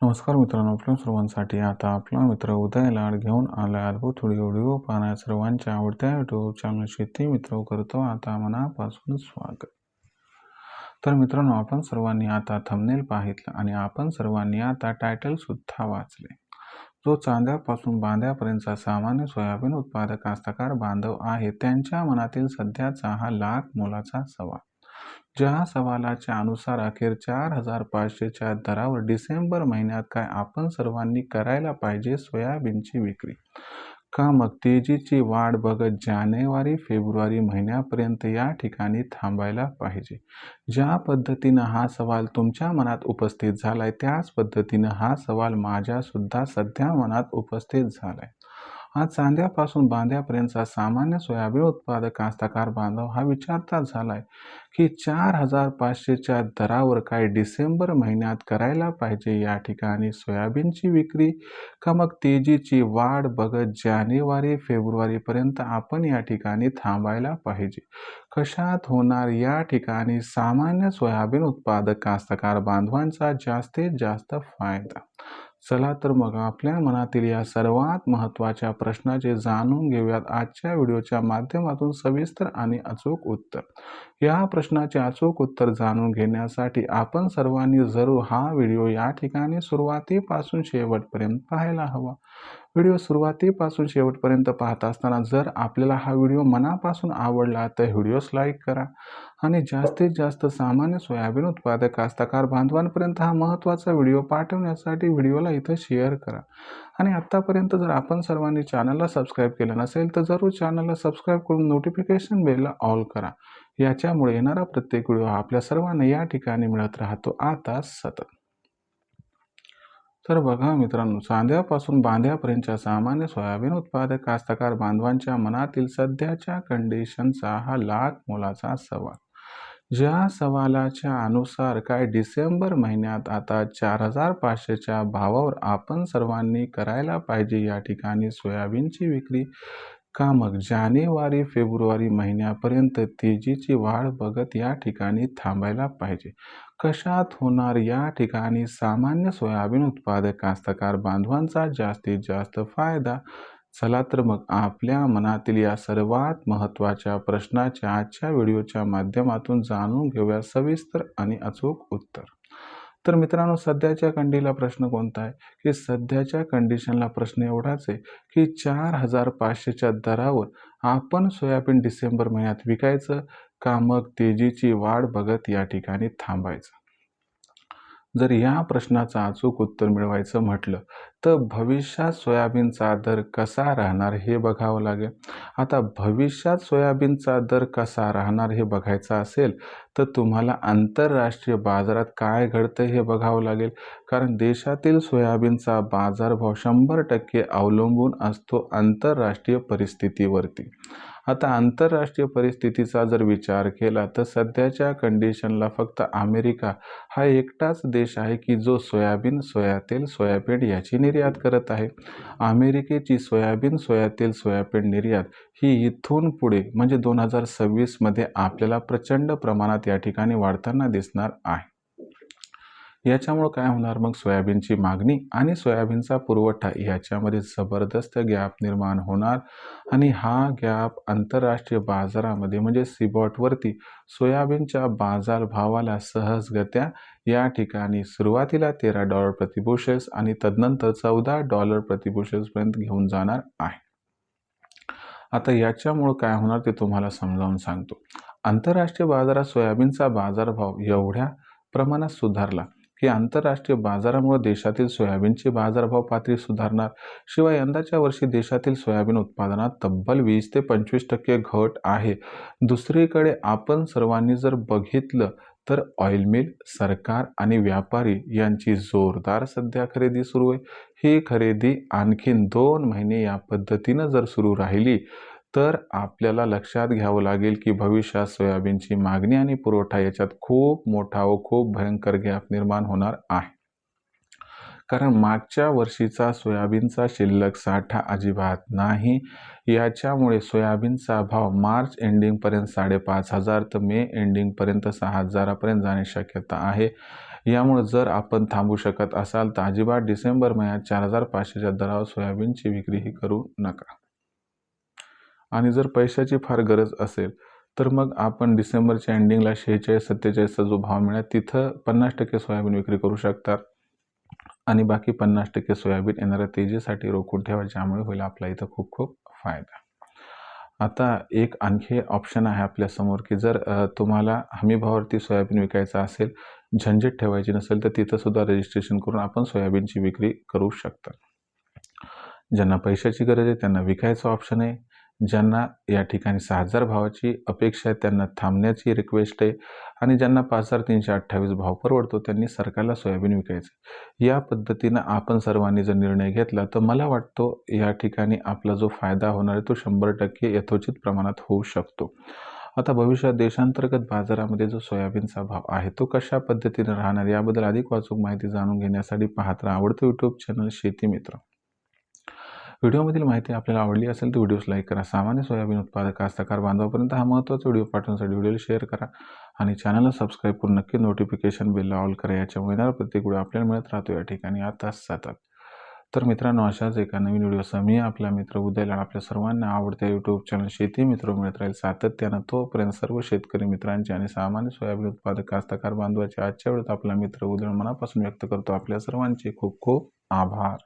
नमस्कार मित्रांनो, आपल्या सर्वांसाठी आता आपला मित्र उदय लाड घेऊन आला अद्भुत व्हिडिओ पाहण्या सर्वांच्या आवडत्या युट्यूब चॅनल शेती मित्र करतो आता मनापासून स्वागत. तर मित्रांनो, आपण सर्वांनी आता थंबनेल पाहितलं आणि आपण सर्वांनी आता टायटल सुद्धा वाचले. जो चांद्यापासून बांध्यापर्यंतचा सामान्य सोयाबीन उत्पादक कास्तकार बांधव आहे त्यांच्या मनातील सध्याचा हा लाख मोलाचा सवाल. ज्या सवालाच्या अनुसार अखेर 4,500च्या दरावर डिसेंबर महिन्यात काय आपण सर्वांनी करायला पाहिजे सोयाबीनची विक्री, का मग तेजीची वाढ बघत जानेवारी फेब्रुवारी महिन्यापर्यंत या ठिकाणी थांबायला पाहिजे. ज्या पद्धतीनं हा सवाल तुमच्या मनात उपस्थित झालाय त्याच पद्धतीनं हा सवाल माझ्या सुद्धा सध्या मनात उपस्थित झालाय. आज चांद्यापासून बांध्यापर्यंतचा सामान्य सोयाबीन उत्पादक कास्तकार बांधव हा विचारता झालाय की 4,500च्या दरावर काय डिसेंबर महिन्यात करायला पाहिजे या ठिकाणी सोयाबीनची विक्री, का मग तेजीची वाढ बघत जानेवारी फेब्रुवारीपर्यंत आपण या ठिकाणी थांबायला पाहिजे. कशात होणार या ठिकाणी सामान्य सोयाबीन उत्पादक कास्तकार बांधवांचा जास्तीत जास्त फायदा. चला तर मग आपल्या मनातील या सर्वात महत्त्वाच्या प्रश्नाचे जाणून घेऊयात आजच्या व्हिडिओच्या माध्यमातून सविस्तर आणि अचूक उत्तर. या प्रश्नाचे अचूक उत्तर जाणून घेण्यासाठी आपण सर्वांनी जरूर हा व्हिडिओ या ठिकाणी सुरुवातीपासून शेवटपर्यंत पाहायला हवा. व्हिडिओ सुरुवातीपासून शेवटपर्यंत पाहत असताना जर आपल्याला हा व्हिडिओ मनापासून आवडला तर व्हिडिओस लाईक करा आणि जास्तीत जास्त सामान्य सोयाबीन उत्पादक कास्तकार बांधवांपर्यंत हा महत्त्वाचा व्हिडिओ पाठवण्यासाठी व्हिडिओला इथं शेअर करा. आणि आत्तापर्यंत जर आपण सर्वांनी चॅनलला सबस्क्राईब केलं नसेल तर जरूर चॅनलला सबस्क्राईब करून नोटिफिकेशन बेलला ऑल करा. याच्यामुळे येणारा प्रत्येक व्हिडिओ आपल्या सर्वांना या ठिकाणी मिळत राहतो आता सतत. तर बघा मित्रांनो, चांद्यापासून बांध्यापर्यंतच्या सामान्य सोयाबीन उत्पादक कास्तकार बांधवांच्या मनातील सध्याच्या कंडिशनचा हा लाख मोलाचा सवाल. ज्या सवालाच्या अनुसार काय डिसेंबर महिन्यात आता 4,500च्या भावावर आपण सर्वांनी करायला पाहिजे या ठिकाणी सोयाबीनची विक्री, का मग जानेवारी फेब्रुवारी महिन्यापर्यंत तेजीची वाढ बघत या ठिकाणी थांबायला पाहिजे. कशात होणार या ठिकाणी सामान्य सोयाबीन उत्पादक कास्तकार बांधवांचा जास्तीत जास्त फायदा. चला तर मग आपल्या मनातील या सर्वात महत्त्वाच्या प्रश्नाच्या आजच्या व्हिडिओच्या माध्यमातून जाणून घेऊया सविस्तर आणि अचूक उत्तर. तर मित्रांनो, सध्याच्या कंडीला प्रश्न कोणता आहे की सध्याच्या कंडिशनला प्रश्न एवढाच आहे की 4,500च्या दरावर आपण सोयाबीन डिसेंबर महिन्यात विकायचं, का मग तेजीची वाढ बघत या ठिकाणी थांबायचं. जर या प्रश्नाचं अचूक उत्तर मिळवायचं म्हटलं तर भविष्यात सोयाबीनचा दर कसा राहणार हे बघावं लागेल. आता भविष्यात सोयाबीनचा दर कसा राहणार हे बघायचं असेल तर तुम्हाला आंतरराष्ट्रीय बाजारात काय घडतं हे बघावं लागेल, कारण देशातील सोयाबीनचा बाजारभाव 100% अवलंबून असतो आंतरराष्ट्रीय परिस्थितीवरती. आता आंतरराष्ट्रीय परिस्थितीचा जर विचार केला तर सध्याच्या कंडिशनला फक्त अमेरिका हा एकटाच देश आहे की जो सोयाबीन, सोयातेल, सोयाबीन याची निर्यात करत आहे. अमेरिकेची सोयाबीन, सोयातेल, सोयाबीन निर्यात ही इथून पुढे म्हणजे 2026 मध्ये आपल्याला प्रचंड प्रमाणात या ठिकाणी वाढताना दिसणार आहे. याच्यामुळे काय होणार, मग सोयाबीनची मागणी आणि सोयाबीनचा पुरवठा याच्यामध्ये जबरदस्त गॅप निर्माण होणार आणि हा गॅप आंतरराष्ट्रीय बाजारामध्ये म्हणजे सीबॉटवरती सोयाबीनच्या बाजारभावाला सहजगत्या या ठिकाणी सुरुवातीला $13 प्रति बुशेल्स आणि तदनंतर $14 प्रति बुशेल्सपर्यंत घेऊन जाणार आहे. आता याच्यामुळे काय होणार ते तुम्हाला समजावून सांगतो. आंतरराष्ट्रीय बाजारात सोयाबीनचा बाजारभाव एवढ्या प्रमाणात सुधारला की आंतरराष्ट्रीय बाजारामुळे देशातील सोयाबीनची बाजारभाव पातळी सुधारणार. शिवाय यंदाच्या वर्षी देशातील सोयाबीन उत्पादनात तब्बल 20 ते 25% घट आहे. दुसरीकडे आपण सर्वांनी जर बघितलं तर ऑइल मिल, सरकार आणि व्यापारी यांची जोरदार सध्या खरेदी सुरू आहे. ही खरेदी आणखीन 2 महिने या पद्धतीनं जर सुरू राहिली तर आपल्याला लक्षात घ्यावं लागेल की भविष्यात सोयाबीनची मागणी आणि पुरवठा याच्यात खूप मोठा व खूप भयंकर गॅप निर्माण होणार आहे. कारण मागच्या वर्षीचा सोयाबीनचा शिल्लक साठा अजिबात नाही. याच्यामुळे सोयाबीनचा भाव मार्च एंडिंगपर्यंत 5,500 तर मे एंडिंगपर्यंत 6,000 पर्यंत जाण्याची शक्यता आहे. यामुळे जर आपण थांबू शकत असाल तर अजिबात डिसेंबर महिन्यात 4,500च्या दरावर सोयाबीनची विक्रीही करू नका. आणि जर पैशाची फार गरज असेल तर मग आपण डिसेंबरच्या एंडिंगला 46-47चा जो भाव मिळाला तिथं 50% सोयाबीन विक्री करू शकतात आणि बाकी 50% सोयाबीन येणाऱ्या तेजीसाठी रोखून ठेवा, ज्यामुळे होईल आपला इथं खूप खूप फायदा. आता एक आणखी ऑप्शन आहे आपल्यासमोर की जर तुम्हाला हमीभावावरती सोयाबीन विकायचं असेल, झंझट ठेवायची नसेल तर तिथं सुद्धा रजिस्ट्रेशन करून आपण सोयाबीनची विक्री करू शकता. ज्यांना पैशाची गरज आहे त्यांना विकायचं ऑप्शन आहे. ज्यांना या ठिकाणी 6,000 भावाची अपेक्षा आहे त्यांना थांबण्याची रिक्वेस्ट आहे आणि ज्यांना 5,328 भाव परवडतो त्यांनी सरकारला सोयाबीन विकायचं. या पद्धतीनं आपण सर्वांनी जर निर्णय घेतला तर मला वाटतो या ठिकाणी आपला जो फायदा होणार आहे तो 100% यथोचित प्रमाणात होऊ शकतो. आता भविष्यात देशांतर्गत बाजारामध्ये जो सोयाबीनचा भाव आहे तो कशा पद्धतीने राहणार याबद्दल अधिक अचूक माहिती जाणून घेण्यासाठी पाहत राहा आवडतं यूट्यूब चॅनल शेती मित्र. व्हिडिओमधील माहिती आपल्याला आवडली असेल तर व्हिडिओस लाईक करा. सामान्य सोयाबीन उत्पादक कास्तकार बांधवापर्यंत हा महत्त्वाचा व्हिडिओ पाठवण्यासाठी व्हिडिओला शेअर करा आणि चॅनलला सबस्क्राईब करून नक्की नोटिफिकेशन बेलला ऑल करा. याच्यामुळे येणारा प्रत्येक व्हिडिओ आपल्याला मिळत राहतो या ठिकाणी आता सतत. तर मित्रांनो, अशाच एका नवीन व्हिडिओसह मी आपला मित्र उदय लाड आपल्या सर्वांना आवडत्या यूट्यूब चॅनल शेती मित्र मिळत राहील सातत्यानं. तोपर्यंत सर्व शेतकरी मित्रांचे आणि सामान्य सोयाबीन उत्पादक कास्तकार बांधवाचे आजच्या वेळेत आपला मित्र उदय मनापासून व्यक्त करतो. आपल्या सर्वांचे खूप खूप आभार.